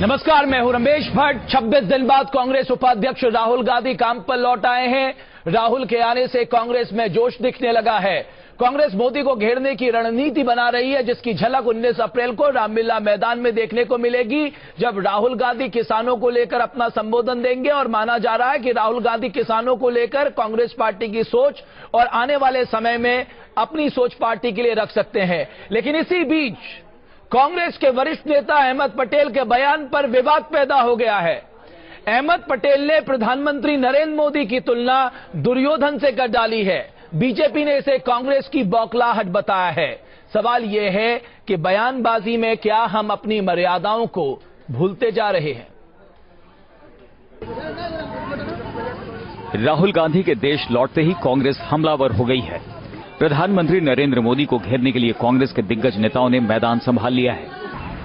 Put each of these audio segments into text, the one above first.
नमस्कार, मैं हूं रमेश भट्ट। 26 दिन बाद कांग्रेस उपाध्यक्ष राहुल गांधी काम पर लौट आए हैं। राहुल के आने से कांग्रेस में जोश दिखने लगा है। कांग्रेस मोदी को घेरने की रणनीति बना रही है, जिसकी झलक 19 अप्रैल को रामलीला मैदान में देखने को मिलेगी, जब राहुल गांधी किसानों को लेकर अपना संबोधन देंगे। और माना जा रहा है कि राहुल गांधी किसानों को लेकर कांग्रेस पार्टी की सोच और आने वाले समय में अपनी सोच पार्टी के लिए रख सकते हैं। लेकिन इसी बीच कांग्रेस के वरिष्ठ नेता अहमद पटेल के बयान पर विवाद पैदा हो गया है। अहमद पटेल ने प्रधानमंत्री नरेंद्र मोदी की तुलना दुर्योधन से कर डाली है। बीजेपी ने इसे कांग्रेस की बौखलाहट बताया है। सवाल यह है कि बयानबाजी में क्या हम अपनी मर्यादाओं को भूलते जा रहे हैं। राहुल गांधी के देश लौटते ही कांग्रेस हमलावर हो गई है। प्रधानमंत्री नरेंद्र मोदी को घेरने के लिए कांग्रेस के दिग्गज नेताओं ने मैदान संभाल लिया है।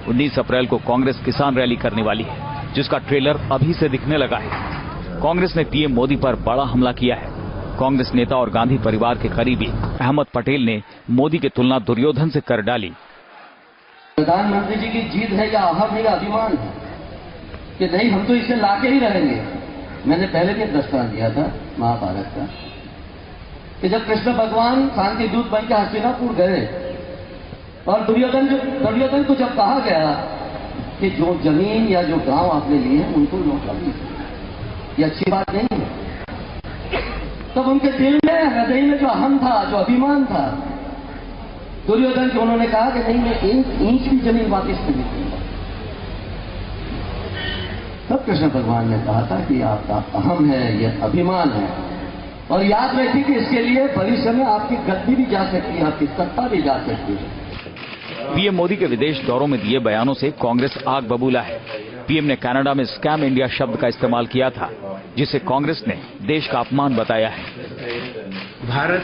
19 अप्रैल को कांग्रेस किसान रैली करने वाली है, जिसका ट्रेलर अभी से दिखने लगा है। कांग्रेस ने पीएम मोदी पर बड़ा हमला किया है। कांग्रेस नेता और गांधी परिवार के करीबी अहमद पटेल ने मोदी की तुलना दुर्योधन से कर डाली। प्रधानमंत्री जी की जीत है या अहम है या अभिमान है कि नहीं, हम तो इसे लाके ही रहेंगे। मैंने पहले भी दृष्टांत दिया था महाभारत का कि जब कृष्ण भगवान शांति दूत बन के हस्तिनापुर गए और दुर्योधन को जब कहा गया कि जो जमीन या जो गांव आपने लिए हैं उनको लौटा दीजिए, ये अच्छी बात नहीं है। तब उनके दिल में, हृदय में जो अहम था, जो अभिमान था दुर्योधन को, उन्होंने कहा कि नहीं, मैं 1 इंच भी जमीन वापस नहीं दूंगा। तब कृष्ण भगवान ने कहा था कि आपका अहम है, ये अभिमान है, और याद रखिए कि इसके लिए भविष्य में आपकी गद्दी भी जा सकती है, आपकी सत्ता भी जा सकती है। पीएम मोदी के विदेश दौरों में दिए बयानों से कांग्रेस आग बबूला है। पीएम ने कनाडा में स्कैम इंडिया शब्द का इस्तेमाल किया था, जिसे कांग्रेस ने देश का अपमान बताया है। भारत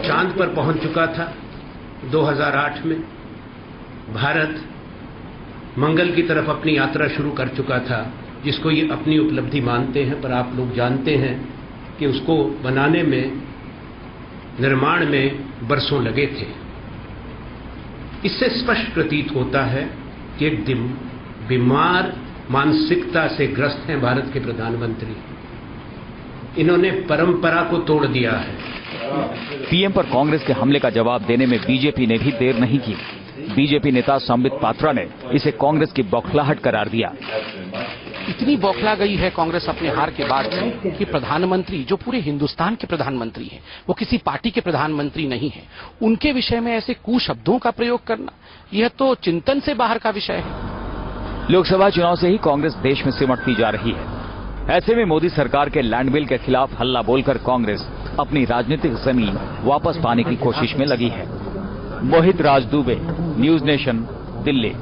चांद पर पहुंच चुका था 2008 में। भारत मंगल की तरफ अपनी यात्रा शुरू कर चुका था, जिसको ये अपनी उपलब्धि मानते हैं, पर आप लोग जानते हैं कि उसको बनाने में, निर्माण में बरसों लगे थे। इससे स्पष्ट प्रतीत होता है कि एक बीमार मानसिकता से ग्रस्त हैं भारत के प्रधानमंत्री। इन्होंने परंपरा को तोड़ दिया है। पीएम पर कांग्रेस के हमले का जवाब देने में बीजेपी ने भी देर नहीं की। बीजेपी नेता संबित पात्रा ने इसे कांग्रेस की बौखलाहट करार दिया। इतनी बौखला गई है कांग्रेस अपने हार के बाद से कि प्रधानमंत्री, जो पूरे हिंदुस्तान के प्रधानमंत्री हैं, वो किसी पार्टी के प्रधानमंत्री नहीं है, उनके विषय में ऐसे कुशब्दों का प्रयोग करना, यह तो चिंतन से बाहर का विषय है। लोकसभा चुनाव से ही कांग्रेस देश में सिमटती जा रही है। ऐसे में मोदी सरकार के लैंड बिल के खिलाफ हल्ला बोलकर कांग्रेस अपनी राजनीतिक जमीन वापस पाने की कोशिश में लगी है। मोहित राज दुबे, न्यूज नेशन, दिल्ली।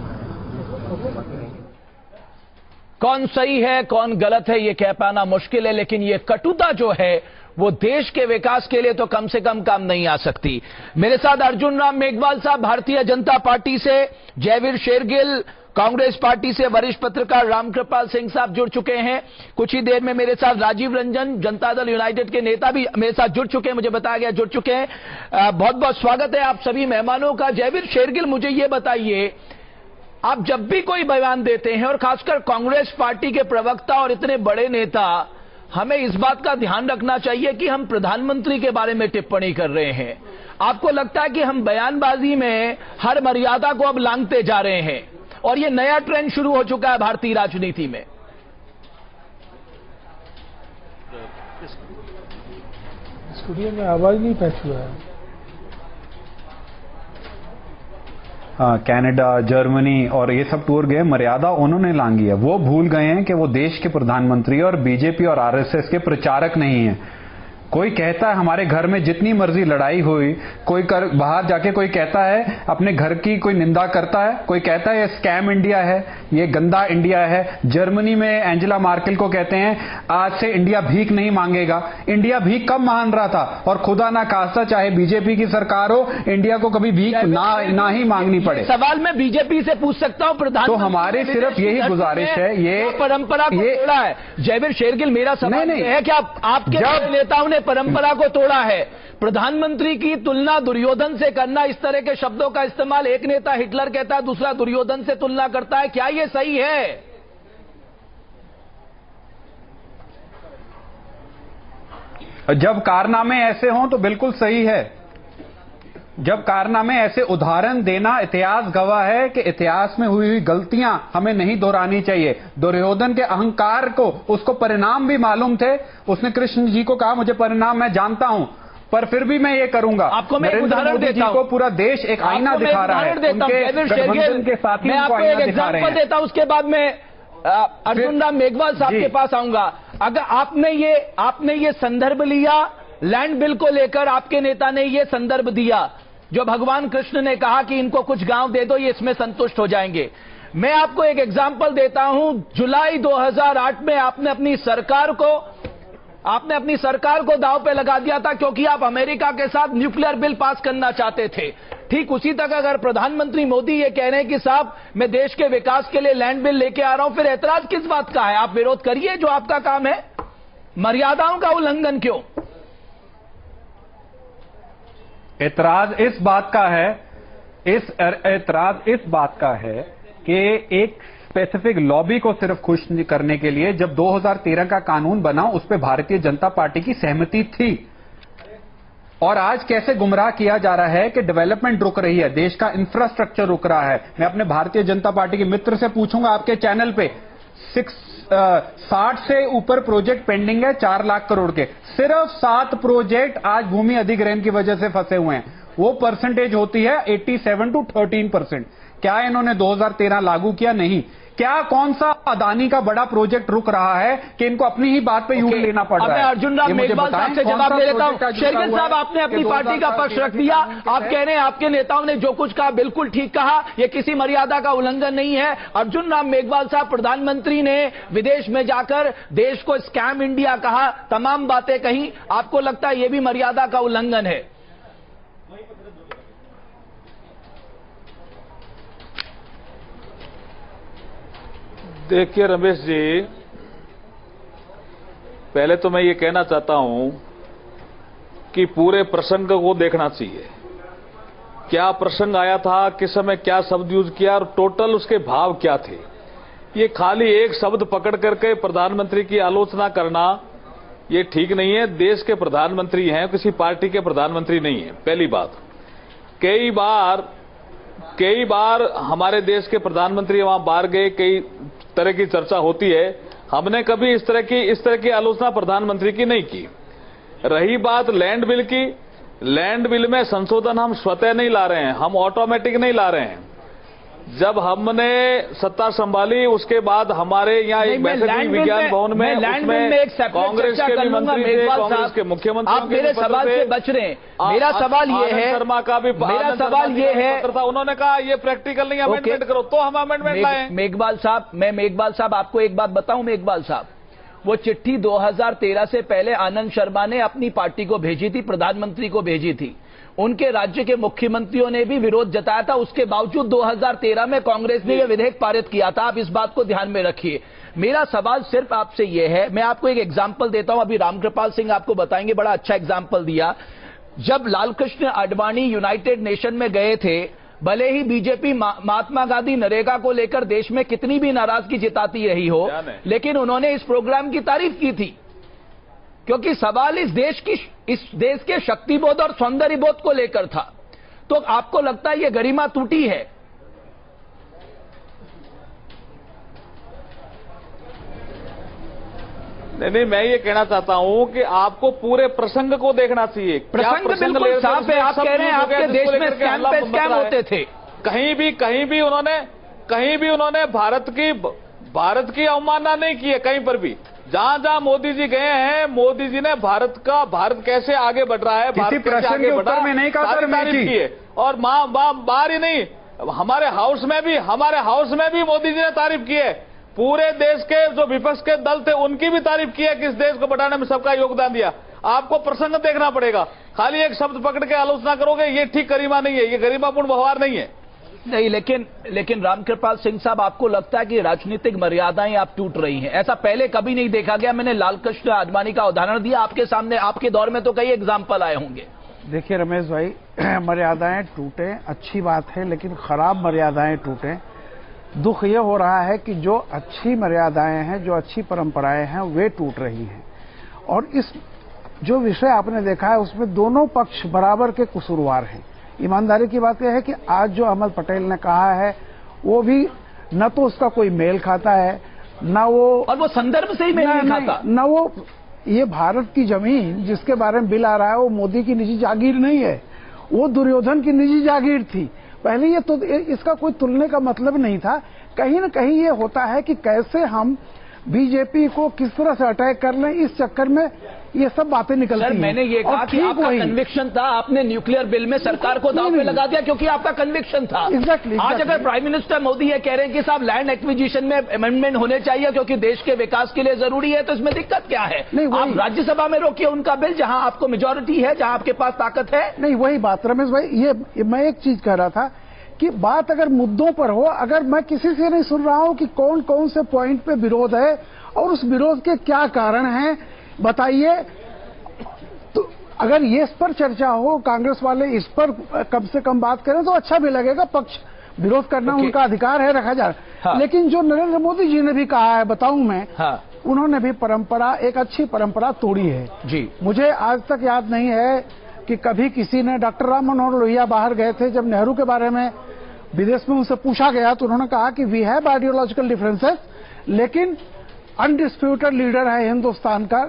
कौन सही है कौन गलत है ये कह पाना मुश्किल है, लेकिन ये कटुता जो है वो देश के विकास के लिए तो कम से कम काम नहीं आ सकती। मेरे साथ अर्जुन राम मेघवाल साहब भारतीय जनता पार्टी से, जयवीर शेरगिल कांग्रेस पार्टी से, वरिष्ठ पत्रकार रामकृपाल सिंह साहब जुड़ चुके हैं। कुछ ही देर में मेरे साथ राजीव रंजन, जनता दल यूनाइटेड के नेता भी मेरे साथ जुड़ चुके हैं, मुझे बताया गया जुड़ चुके हैं। बहुत बहुत स्वागत है आप सभी मेहमानों का। जयवीर शेरगिल, मुझे ये बताइए, आप जब भी कोई बयान देते हैं और खासकर कांग्रेस पार्टी के प्रवक्ता और इतने बड़े नेता, हमें इस बात का ध्यान रखना चाहिए कि हम प्रधानमंत्री के बारे में टिप्पणी कर रहे हैं। आपको लगता है कि हम बयानबाजी में हर मर्यादा को अब लांघते जा रहे हैं और ये नया ट्रेंड शुरू हो चुका है भारतीय राजनीति में? स्टूडियो में आवाज नहीं पैच हुआ है। कनाडा, जर्मनी और ये सब टूर गए, मर्यादा उन्होंने लांघी है। वो भूल गए हैं कि वो देश के प्रधानमंत्री और बीजेपी और आरएसएस के प्रचारक नहीं हैं। कोई कहता है हमारे घर में जितनी मर्जी लड़ाई हुई, कोई बाहर जाके कोई कहता है अपने घर की कोई निंदा करता है, कोई कहता है ये स्कैम इंडिया है, ये गंदा इंडिया है। जर्मनी में एंजेला मार्केल को कहते हैं आज से इंडिया भीख नहीं मांगेगा। इंडिया भीख कब मान रहा था? और खुदा ना खास्ता चाहे बीजेपी की सरकार हो, इंडिया को कभी भीख ना ही मांगनी पड़े। सवाल मैं बीजेपी से पूछ सकता हूं, प्रधान तो हमारे सिर्फ यही गुजारिश है, ये परंपरा को तोड़ा है। जयवीर शेरगिल, मेरा सवाल है कि आपके नेताओं ने परंपरा को तोड़ा है। प्रधानमंत्री की तुलना दुर्योधन से करना, इस तरह के शब्दों का इस्तेमाल, एक नेता हिटलर कहता है, दूसरा दुर्योधन से तुलना करता है, क्या ये सही है? जब कारनामे ऐसे हों तो बिल्कुल सही है। जब कारनामे ऐसे उदाहरण देना, इतिहास गवाह है कि इतिहास में हुई गलतियां हमें नहीं दोहरानी चाहिए। दुर्योधन के अहंकार को, उसको परिणाम भी मालूम थे। उसने कृष्ण जी को कहा मुझे परिणाम मैं जानता हूं, पर फिर भी मैं ये करूंगा। आपको मैं एक उदाहरण देता हूं, को पूरा देश एक आईना दिखा रहा है, उनके गठबंधन के साथी मैं आपको एक एग्जांपल देता हूं, उसके बाद मैं अर्जुन राम मेघवाल साहब के पास आऊंगा। अगर आपने ये संदर्भ लिया लैंड बिल को लेकर, आपके नेता ने ये संदर्भ दिया जो भगवान कृष्ण ने कहा कि इनको कुछ गांव दे दो, ये इसमें संतुष्ट हो जाएंगे। मैं आपको एक एग्जांपल देता हूं, जुलाई 2008 में आपने अपनी सरकार को दांव पे लगा दिया था क्योंकि आप अमेरिका के साथ न्यूक्लियर बिल पास करना चाहते थे। ठीक उसी तक अगर प्रधानमंत्री मोदी ये कह रहे हैं कि साहब मैं देश के विकास के लिए लैंड बिल लेके आ रहा हूं, फिर ऐतराज किस बात का है? आप विरोध करिए, जो आपका काम है। मर्यादाओं का उल्लंघन क्यों? ऐतराज इस बात का है कि एक स्पेसिफिक लॉबी को सिर्फ खुश करने के लिए जब 2013 का कानून बना, उस पे भारतीय जनता पार्टी की सहमति थी। और आज कैसे गुमराह किया जा रहा है कि डेवलपमेंट रुक रही है, देश का इंफ्रास्ट्रक्चर रुक रहा है। मैं अपने भारतीय जनता पार्टी के मित्र से पूछूंगा, आपके चैनल पे 60 से ऊपर प्रोजेक्ट पेंडिंग है 4 लाख करोड़ के, सिर्फ 7 प्रोजेक्ट आज भूमि अधिग्रहण की वजह से फंसे हुए हैं। वो परसेंटेज होती है 87 to 13%। क्या इन्होंने 2013 लागू किया? नहीं। क्या कौन सा अदानी का बड़ा प्रोजेक्ट रुक रहा है कि इनको अपनी ही बात पे यूज लेना पड़ रहा है? मैं अर्जुन राम मेघवाल साहब से जवाब दे देता हूं। शेरगिल साहब, आपने अपनी पार्टी का पक्ष रख दिया। आप कह रहे हैं आपके नेताओं ने जो कुछ कहा बिल्कुल ठीक कहा, यह किसी मर्यादा का उल्लंघन नहीं है। अर्जुन राम मेघवाल साहब, प्रधानमंत्री ने विदेश में जाकर देश को स्कैम इंडिया कहा, तमाम बातें कही, आपको लगता है यह भी मर्यादा का उल्लंघन है? देखिए रमेश जी, पहले तो मैं ये कहना चाहता हूं कि पूरे प्रसंग को देखना चाहिए। क्या प्रसंग आया था, किस समय क्या शब्द यूज किया और टोटल उसके भाव क्या थे। ये खाली एक शब्द पकड़ करके प्रधानमंत्री की आलोचना करना ये ठीक नहीं है। देश के प्रधानमंत्री हैं, किसी पार्टी के प्रधानमंत्री नहीं है। पहली बात, कई बार हमारे देश के प्रधानमंत्री वहां बाहर गए, कई तरह की चर्चा होती है। हमने कभी इस तरह की आलोचना प्रधानमंत्री की नहीं की। रही बात लैंड बिल की, लैंड बिल में संशोधन हम स्वतः नहीं ला रहे हैं, हम ऑटोमेटिक नहीं ला रहे हैं। जब हमने सत्ता संभाली उसके बाद हमारे यहाँ एक बैठक हुई विज्ञान भवन में, उसमें कांग्रेस के भी मंत्री थे, कांग्रेस के मुख्यमंत्री। आप मेरे सवाल से बच रहे हैं। मेरा सवाल ये है, शर्मा का भी उन्होंने कहा ये प्रैक्टिकल नहीं, अमेंडमेंट करो, तो हम अमेंडमेंट लाए। मेघवाल साहब, आपको एक बात बताऊं मेघवाल साहब, वो चिट्ठी 2013 से पहले आनंद शर्मा ने अपनी पार्टी को भेजी थी, प्रधानमंत्री को भेजी थी। उनके राज्य के मुख्यमंत्रियों ने भी विरोध जताया था, उसके बावजूद 2013 में कांग्रेस ने यह विधेयक पारित किया था। आप इस बात को ध्यान में रखिए। मेरा सवाल सिर्फ आपसे यह है, मैं आपको एक एग्जाम्पल देता हूं, अभी रामकृपाल सिंह आपको बताएंगे, बड़ा अच्छा एग्जाम्पल दिया। जब लालकृष्ण आडवाणी यूनाइटेड नेशन में गए थे, भले ही बीजेपी महात्मा गांधी नरेगा को लेकर देश में कितनी भी नाराजगी जताती रही हो, लेकिन उन्होंने इस प्रोग्राम की तारीफ की थी, क्योंकि सवाल इस देश के शक्तिबोध और सौंदर्यबोध को लेकर था। तो आपको लगता है यह गरिमा टूटी है? नहीं, मैं ये कहना चाहता हूं कि आपको पूरे प्रसंग को देखना चाहिए। प्रसंग बिल्कुल साफ है। आप कह रहे हैं आपके देश में स्कैम पे स्कैम होते थे। कहीं भी उन्होंने भारत की अवमानना नहीं की है। कहीं पर भी जहां मोदी जी गए हैं, मोदी जी ने भारत कैसे आगे बढ़ रहा है, भारत कैसे आगे बढ़ा में नहीं तारीफ की है। और बाहर ही नहीं, हमारे हाउस में भी मोदी जी ने तारीफ की है। पूरे देश के जो विपक्ष के दल थे उनकी भी तारीफ की है कि इस देश को बढ़ाने में सबका योगदान दिया। आपको प्रसंग देखना पड़ेगा। खाली एक शब्द पकड़ के आलोचना करोगे, ये ठीक गरिमा नहीं है, ये गरिमापूर्ण व्यवहार नहीं है। नहीं, लेकिन रामकृपाल सिंह साहब, आपको लगता है कि राजनीतिक मर्यादाएं आप टूट रही हैं? ऐसा पहले कभी नहीं देखा गया। मैंने लालकृष्ण आडवाणी का उदाहरण दिया आपके सामने, आपके दौर में तो कई एग्जाम्पल आए होंगे। देखिए रमेश भाई, मर्यादाएं टूटे अच्छी बात है, लेकिन खराब मर्यादाएं टूटे। दुख ये हो रहा है कि जो अच्छी मर्यादाएं हैं, जो अच्छी परंपराएं हैं, वे टूट रही हैं। और इस जो विषय आपने देखा है उसमें दोनों पक्ष बराबर के कसूरवार हैं। ईमानदारी की बात यह है कि आज जो अहमद पटेल ने कहा है वो भी न तो उसका कोई मेल खाता है, न वो, और वो संदर्भ से ही मेल नहीं खाता, न वो, ये भारत की जमीन जिसके बारे में बिल आ रहा है वो मोदी की निजी जागीर नहीं है, वो दुर्योधन की निजी जागीर थी। पहले ये तो इसका कोई तुलने का मतलब नहीं था। कहीं न कहीं ये होता है कि कैसे हम बीजेपी को किस तरह से अटैक कर लें, इस चक्कर में ये सब बातें निकलती हैं। सर, मैंने ये कहा कि आपका कन्विक्शन था, आपने न्यूक्लियर बिल में सरकार को दांव पे लगा दिया क्योंकि आपका कन्विक्शन था। Exactly. आज अगर प्राइम मिनिस्टर मोदी ये कह रहे हैं कि साहब लैंड एक्विजिशन में अमेंडमेंट होने चाहिए क्योंकि देश के विकास के लिए जरूरी है, तो इसमें दिक्कत क्या है? आप राज्यसभा में रोकिए उनका बिल जहां आपको मेजोरिटी है, जहां आपके पास ताकत है। नहीं, वही बात रमेश भाई, ये मैं एक चीज कह रहा था कि बात अगर मुद्दों पर हो, अगर मैं किसी से नहीं सुन रहा हूं कि कौन कौन से पॉइंट पे विरोध है और उस विरोध के क्या कारण हैं बताइए, तो अगर ये इस पर चर्चा हो, कांग्रेस वाले इस पर कम से कम बात करें तो अच्छा भी लगेगा। पक्ष विरोध करना उनका अधिकार है, रखा जा रहा। हाँ। लेकिन जो नरेंद्र मोदी जी ने भी कहा है, बताऊं मैं, हाँ। उन्होंने भी परंपरा, एक अच्छी परंपरा तोड़ी है जी। मुझे आज तक याद नहीं है कि कभी किसी ने, डॉक्टर राम मनोहर लोहिया बाहर गए थे, जब नेहरू के बारे में विदेश में उनसे पूछा गया तो उन्होंने कहा कि वी हैव आइडियोलॉजिकल डिफरेंसेस, लेकिन अनडिस्प्यूटेड लीडर है हिंदुस्तान का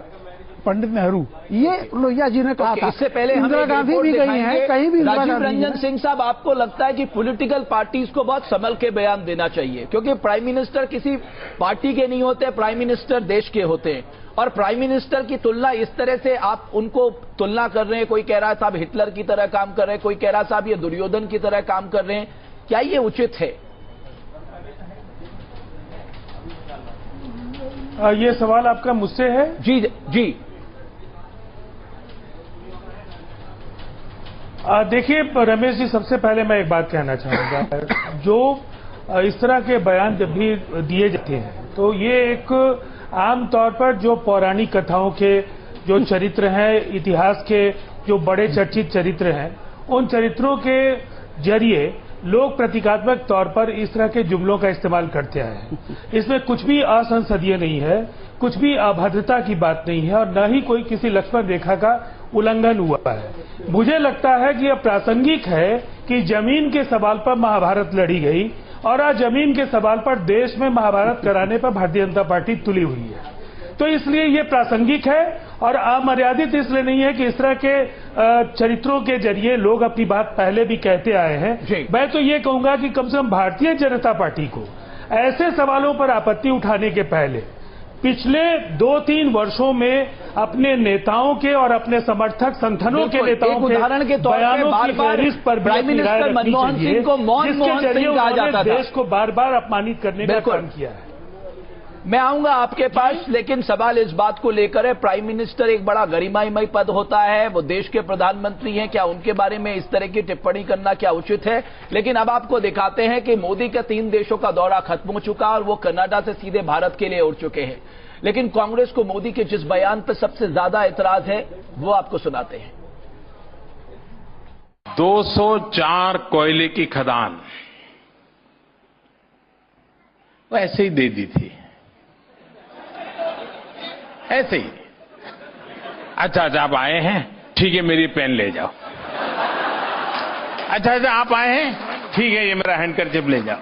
पंडित नेहरू। ये लोहिया जी ने कहा था। इससे पहले इंदिरा गांधी भी गई हैं, कहीं भी राजीव रंजन सिंह साहब, आपको लगता है कि पॉलिटिकल पार्टीज को बहुत संभल के बयान देना चाहिए? क्योंकि प्राइम मिनिस्टर किसी पार्टी के नहीं होते, प्राइम मिनिस्टर देश के होते हैं, और प्राइम मिनिस्टर की तुलना इस तरह से आप उनको तुलना कर रहे हैं, कोई कह रहा है साहब हिटलर की तरह काम कर रहे हैं, कोई कह रहा है साहब ये दुर्योधन की तरह काम कर रहे हैं, क्या ये उचित है? ये सवाल आपका मुझसे है? जी जी। देखिए रमेश जी, सबसे पहले मैं एक बात कहना चाहूंगा, जो इस तरह के बयान जब भी दिए जाते हैं तो ये एक आम तौर पर जो पौराणिक कथाओं के जो चरित्र हैं, इतिहास के जो बड़े चर्चित चरित्र हैं, उन चरित्रों के जरिए लोग प्रतीकात्मक तौर पर इस तरह के जुमलों का इस्तेमाल करते आए हैं। इसमें कुछ भी असंसदीय नहीं है, कुछ भी अभद्रता की बात नहीं है, और न ही कोई किसी लक्ष्मण रेखा का उल्लंघन हुआ है। मुझे लगता है कि यह प्रासंगिक है कि जमीन के सवाल पर महाभारत लड़ी गई, और आज जमीन के सवाल पर देश में महाभारत कराने पर भारतीय जनता पार्टी तुली हुई है। तो इसलिए ये प्रासंगिक है और अमर्यादित इसलिए नहीं है कि इस तरह के चरित्रों के जरिए लोग अपनी बात पहले भी कहते आए हैं। मैं तो ये कहूंगा कि कम से कम भारतीय जनता पार्टी को ऐसे सवालों पर आपत्ति उठाने के पहले पिछले 2-3 वर्षों में अपने नेताओं के और अपने समर्थक संगठनों के नेताओं के उदाहरण के तौर बयानों पर की पर प्राइम मिनिस्टर मनमोहन सिंह को जिसके जरिए उन्होंने देश को बार बार अपमानित करने का काम किया है। मैं आऊंगा आपके पास, लेकिन सवाल इस बात को लेकर है, प्राइम मिनिस्टर एक बड़ा गरिमामय पद होता है, वो देश के प्रधानमंत्री हैं, क्या उनके बारे में इस तरह की टिप्पणी करना क्या उचित है? लेकिन अब आपको दिखाते हैं कि मोदी का 3 देशों का दौरा खत्म हो चुका और वो कनाडा से सीधे भारत के लिए उड़ चुके हैं। लेकिन कांग्रेस को मोदी के जिस बयान पर सबसे ज्यादा ऐतराज है वो आपको सुनाते हैं। 204 कोयले की खदान वो ऐसे ही दे दी थी, ऐसे ही। अच्छा आप आए हैं, ठीक है मेरी पेन ले जाओ। अच्छा आप आए हैं, ठीक है ये मेरा हैंडकरचिप ले जाओ।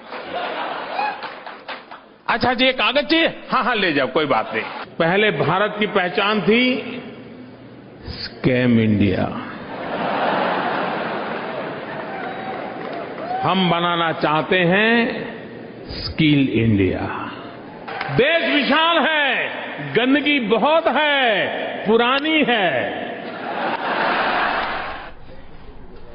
अच्छा जी ये कागज चाहिए, हाँ ले जाओ, कोई बात नहीं। पहले भारत की पहचान थी स्कैम इंडिया, हम बनाना चाहते हैं स्किल इंडिया। देश विशाल है, गंदगी बहुत है, पुरानी है।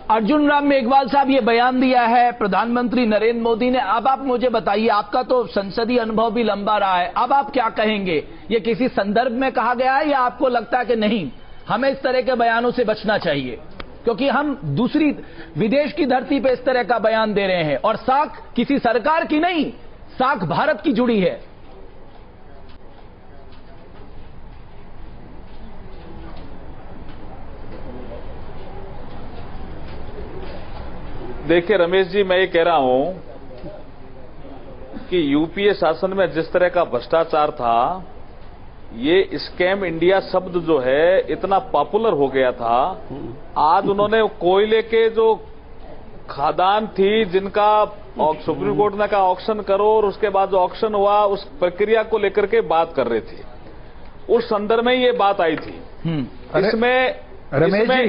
अर्जुन राम मेघवाल साहब ये बयान दिया है प्रधानमंत्री नरेंद्र मोदी ने। अब आप मुझे बताइए, आपका तो संसदीय अनुभव भी लंबा रहा है, अब आप क्या कहेंगे? ये किसी संदर्भ में कहा गया है या आपको लगता है कि नहीं हमें इस तरह के बयानों से बचना चाहिए, क्योंकि हम दूसरी विदेश की धरती पे इस तरह का बयान दे रहे हैं और साख किसी सरकार की नहीं, साख भारत की जुड़ी है। देखिए रमेश जी, मैं ये कह रहा हूं कि यूपीए शासन में जिस तरह का भ्रष्टाचार था ये स्कैम इंडिया शब्द जो है इतना पॉपुलर हो गया था, आज उन्होंने कोयले के जो खदान थी जिनका सुप्रीम कोर्ट ने कहा ऑक्शन करो, और उसके बाद जो ऑक्शन हुआ उस प्रक्रिया को लेकर के बात कर रहे थे, उस संदर्भ में ये बात आई थी। इसमें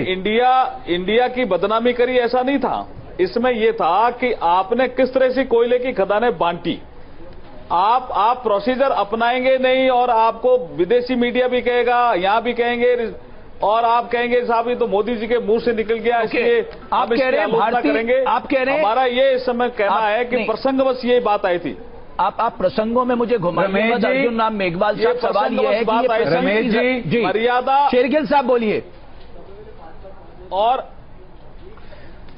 इंडिया की बदनामी करी ऐसा नहीं था, इसमें यह था कि आपने किस तरह से कोयले की खदानें बांटी। आप प्रोसीजर अपनाएंगे नहीं, और आपको विदेशी मीडिया भी कहेगा, यहां भी कहेंगे, और आप कहेंगे साहब ये तो मोदी जी के मुंह से निकल गया, इसलिए आप कह रहे हैं करेंगे। आप कह रहे हैं हमारा ये इस समय कहना है कि प्रसंगवश ये बात आई थी। आप प्रसंगों में मुझे घुमाइए। अर्जुन राम मेघवाल साहब, सवाल ये है कि रमेश जी मर्यादा, शेरगिल साहब बोलिए। और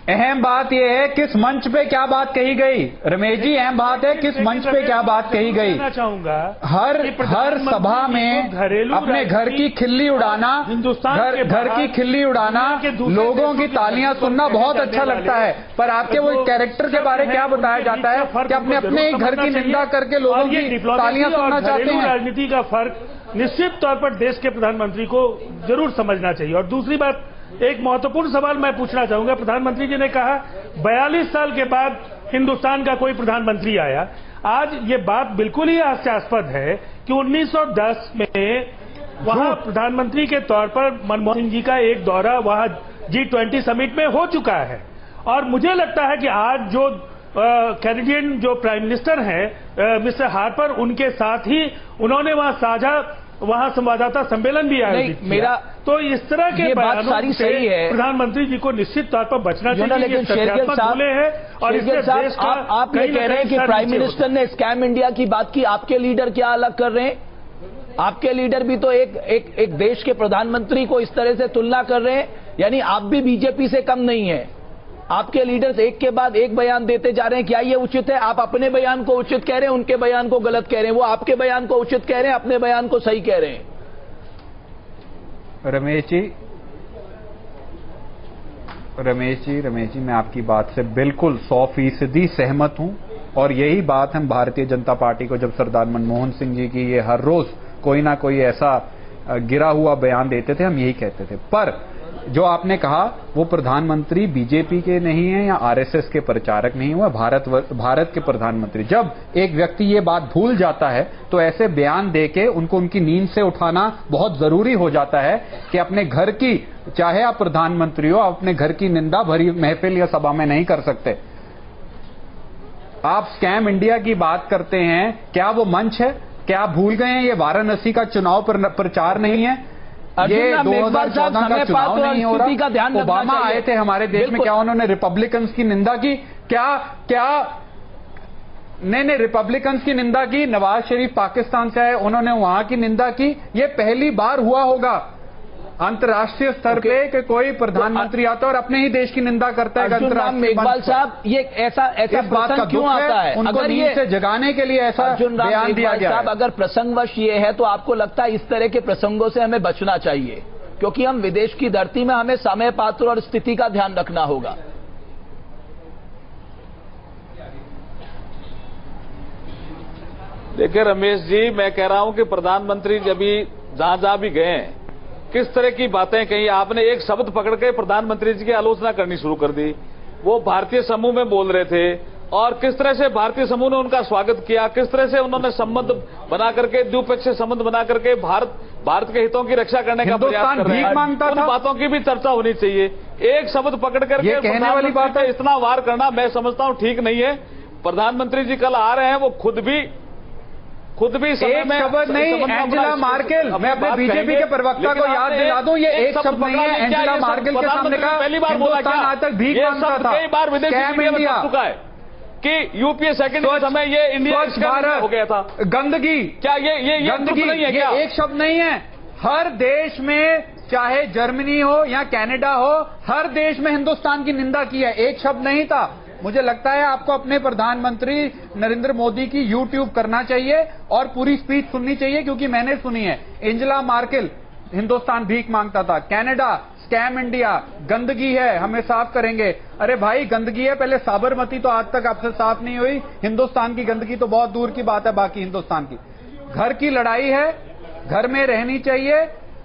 अहम बात यह है किस मंच पे क्या बात कही गई। रमेश जी, अहम बात है किस मंच पे क्या बात कही गई। चाहूंगा हर सभा में अपने घर की खिल्ली उड़ाना, घर की खिल्ली उड़ाना, लोगों की तालियां सुनना बहुत अच्छा लगता है, पर आपके वो कैरेक्टर के बारे में क्या बताया जाता है कि अपने अपने घर की निंदा करके लोगों की तालियां सुनना चाहते हैं। राजनीति का फर्क निश्चित तौर पर देश के प्रधानमंत्री को जरूर समझना चाहिए। और दूसरी बात, एक महत्वपूर्ण सवाल मैं पूछना चाहूंगा। प्रधानमंत्री जी ने कहा 42 साल के बाद हिंदुस्तान का कोई प्रधानमंत्री आया। आज ये बात बिल्कुल ही हास्यास्पद है कि 1910 में वहां प्रधानमंत्री के तौर पर मनमोहन सिंह जी का एक दौरा वहां G20 समिट में हो चुका है, और मुझे लगता है कि आज जो कैनेडियन जो प्राइम मिनिस्टर हैं मिस्टर हार्पर, उनके साथ ही उन्होंने वहां संवाददाता सम्मेलन भी आयोजित किया। तो इस तरह के बात सारी सही है, प्रधानमंत्री जी को निश्चित तौर पर बचना चाहिए। लेकिन शेरगिल साहब है, और आप ये कह रहे हैं कि प्राइम मिनिस्टर ने स्कैम इंडिया की बात की, आपके लीडर क्या अलग कर रहे हैं? आपके लीडर भी तो एक देश के प्रधानमंत्री को इस तरह से तुलना कर रहे हैं, यानी आप भी बीजेपी से कम नहीं है। आपके लीडर्स एक के बाद एक बयान देते जा रहे हैं, क्या ये उचित है? आप अपने बयान को उचित कह रहे हैं, उनके बयान को गलत कह रहे हैं। वो आपके बयान को उचित कह रहे हैं, अपने बयान को सही कह रहे हैं। रमेश जी, मैं आपकी बात से बिल्कुल 100% सहमत हूं, और यही बात हम भारतीय जनता पार्टी को जब सरदार मनमोहन सिंह जी की ये हर रोज कोई ना कोई ऐसा गिरा हुआ बयान देते थे, हम यही कहते थे। पर जो आपने कहा वो प्रधानमंत्री बीजेपी के नहीं है या आरएसएस के प्रचारक नहीं हुआ, भारत के प्रधानमंत्री। जब एक व्यक्ति ये बात भूल जाता है तो ऐसे बयान देके उनको उनकी नींद से उठाना बहुत जरूरी हो जाता है कि अपने घर की, चाहे आप प्रधानमंत्री हो, अपने घर की निंदा भरी महफिल या सभा में नहीं कर सकते। आप स्कैम इंडिया की बात करते हैं, क्या वो मंच है? क्या आप भूल गए हैं ये वाराणसी का चुनाव प्रचार नहीं है? ये 2014 का चुनाव नहीं हो रहा। ओबामा आए थे हमारे देश में, क्या उन्होंने रिपब्लिकन्स की निंदा की? नहीं, रिपब्लिकन्स की निंदा की। नवाज शरीफ पाकिस्तान से आए, उन्होंने वहां की निंदा की। ये पहली बार हुआ होगा अंतर्राष्ट्रीय स्तर पे कि कोई प्रधानमंत्री आता है और अपने ही देश की निंदा करता है। मेघवाल साहब, ये ऐसा प्रसंग क्यों आता है? उनको नींद से जगाने के लिए ऐसा बयान दिया गया है। अगर प्रसंगवश ये है तो आपको लगता है इस तरह के प्रसंगों से हमें बचना चाहिए, क्योंकि हम विदेश की धरती में, हमें समय पात्र और स्थिति का ध्यान रखना होगा। देखिए रमेश जी, मैं कह रहा हूं कि प्रधानमंत्री जब भी जहां भी गए, किस तरह की बातें कही। आपने एक शब्द पकड़ के प्रधानमंत्री जी की आलोचना करनी शुरू कर दी। वो भारतीय समूह में बोल रहे थे, और किस तरह से भारतीय समूह ने उनका स्वागत किया, किस तरह से उन्होंने संबंध बना करके, द्विपक्षीय संबंध बना करके भारत के हितों की रक्षा करने का प्रयास कर रहे हैं। उन बातों की भी चर्चा होनी चाहिए। एक शब्द पकड़ करके कहने वाली बात है, इतना वार करना मैं समझता हूं ठीक नहीं है। प्रधानमंत्री जी कल आ रहे हैं, वो खुद भी एक शब्द नहीं, एंजेला मार्केल, मैं अपने बीजेपी के प्रवक्ता को याद दिला दूं, ये एक शब्द नहीं है। एंजेला मार्केल के सामने कहा पहली बार बोला क्या? आज तक भीख मांगता था। कई बार विदेश में चुका है कि यूपीए सेकंड के समय ये इंडिया हो गया था। गंदगी, क्या ये गंदगी नहीं है? क्या एक शब्द नहीं है? हर देश में, चाहे जर्मनी हो या कनाडा हो, हर देश में हिंदुस्तान की निंदा की है। एक शब्द नहीं था। मुझे लगता है आपको अपने प्रधानमंत्री नरेंद्र मोदी की यूट्यूब करना चाहिए और पूरी स्पीच सुननी चाहिए, क्योंकि मैंने सुनी है। एंजेला मार्केल, हिंदुस्तान भीख मांगता था। कनाडा, स्कैम इंडिया, गंदगी है, हमें साफ करेंगे। अरे भाई, गंदगी है, पहले साबरमती तो आज तक आपसे साफ नहीं हुई। हिंदुस्तान की गंदगी तो बहुत दूर की बात है बाकी हिंदुस्तान की। घर की लड़ाई है, घर में रहनी चाहिए,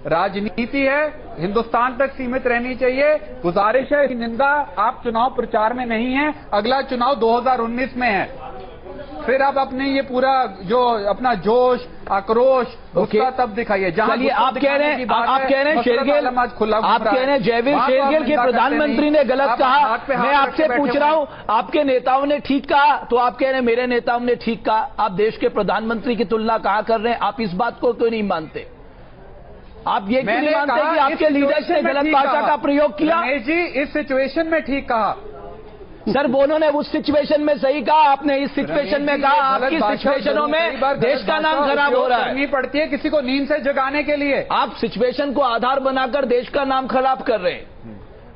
राजनीति है, हिंदुस्तान तक सीमित रहनी चाहिए। गुजारिश है, निंदा आप चुनाव प्रचार में नहीं है, अगला चुनाव 2019 में है, फिर आप अपने ये पूरा जो अपना जोश, आक्रोश, गुस्सा तब दिखाइए। चलिए, आप कह रहे हैं शेरगिल, आप कह रहे हैं जयवीर शेरगिल के प्रधानमंत्री ने गलत कहा। मैं आपसे पूछ रहा हूं, आपके नेताओं ने ठीक कहा, तो आप कह रहे हैं मेरे नेताओं ने ठीक कहा। आप देश के प्रधानमंत्री की तुलना कहाँ कर रहे हैं? आप इस बात को क्यों नहीं मानते? आप ये क्यों नहीं मानते कि आपके लीडर्स ने गलत भाषा का प्रयोग किया? रमेश जी, इस सिचुएशन में ठीक कहा सर। उन्होंने उस सिचुएशन में सही कहा, आपने इस सिचुएशन में कहा। आपकी सिचुएशनों में देश का नाम खराब हो रहा है। करनी पड़ती है किसी को नींद से जगाने के लिए। आप सिचुएशन को आधार बनाकर देश का नाम खराब कर रहे हैं।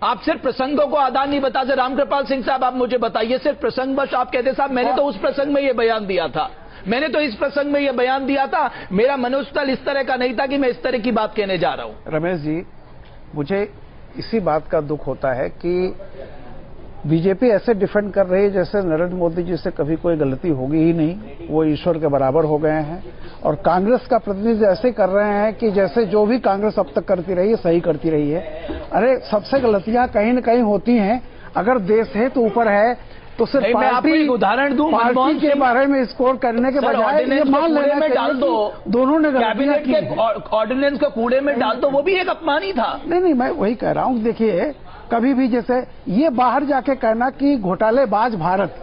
आप सिर्फ प्रसंगों को आधार नहीं बताते। रामकृपाल सिंह साहब, आप मुझे बताइए, सिर्फ प्रसंगवश आप कहते साहब मैंने तो उस प्रसंग में ये बयान दिया था, मैंने तो इस प्रसंग में ये बयान दिया था, मेरा मनोस्थल इस तरह का नहीं था कि मैं इस तरह की बात कहने जा रहा हूं। रमेश जी, मुझे इसी बात का दुख होता है कि बीजेपी ऐसे डिफेंड कर रही है जैसे नरेंद्र मोदी जी से कभी कोई गलती होगी ही नहीं, वो ईश्वर के बराबर हो गए हैं। और कांग्रेस का प्रतिनिधि ऐसे कर रहे हैं कि जैसे जो भी कांग्रेस अब तक करती रही है सही करती रही है। अरे सबसे गलतियां कहीं न कहीं होती हैं। अगर देश है तो ऊपर है, तो सिर्फ पार्टी उदाहरण दूं, पार्टी के बारे में स्कोर करने के बजाय ये मान लेना में डाल दो दोनों ने कैबिनेट के ऑर्डिनेंस को कूड़े में डाल दो, वो भी एक अपमान ही था। नहीं, मैं वही कह रहा हूं। देखिए, कभी भी जैसे ये बाहर जाके कहना कि घोटालेबाज भारत,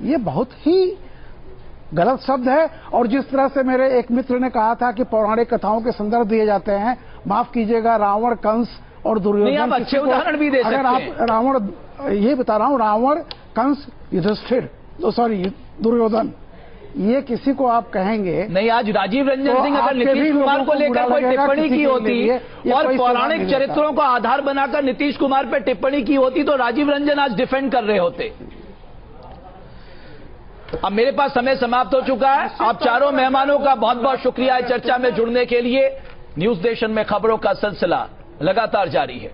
ये बहुत ही गलत शब्द है। और जिस तरह से मेरे एक मित्र ने कहा था कि पौराणिक कथाओं के संदर्भ दिए जाते हैं, माफ कीजिएगा, रावण, कंस और दुर्योधन। आप अच्छे उदाहरण भी दे सकते हैं। अगर आप रावण, ये बता रहा हूं, रावण, कंस, युधिष्ठिर, दुर्योधन, ये किसी को आप कहेंगे नहीं। आज राजीव रंजन सिंह अगर नीतीश कुमार को लेकर कोई टिप्पणी की होती और पौराणिक चरित्रों को आधार बनाकर नीतीश कुमार पर टिप्पणी की होती तो राजीव रंजन आज डिफेंड कर रहे होते। अब मेरे पास समय समाप्त हो चुका है। आप चारों मेहमानों का बहुत बहुत शुक्रिया चर्चा में जुड़ने के लिए। न्यूज नेशन में खबरों का सिलसिला लगातार जारी है।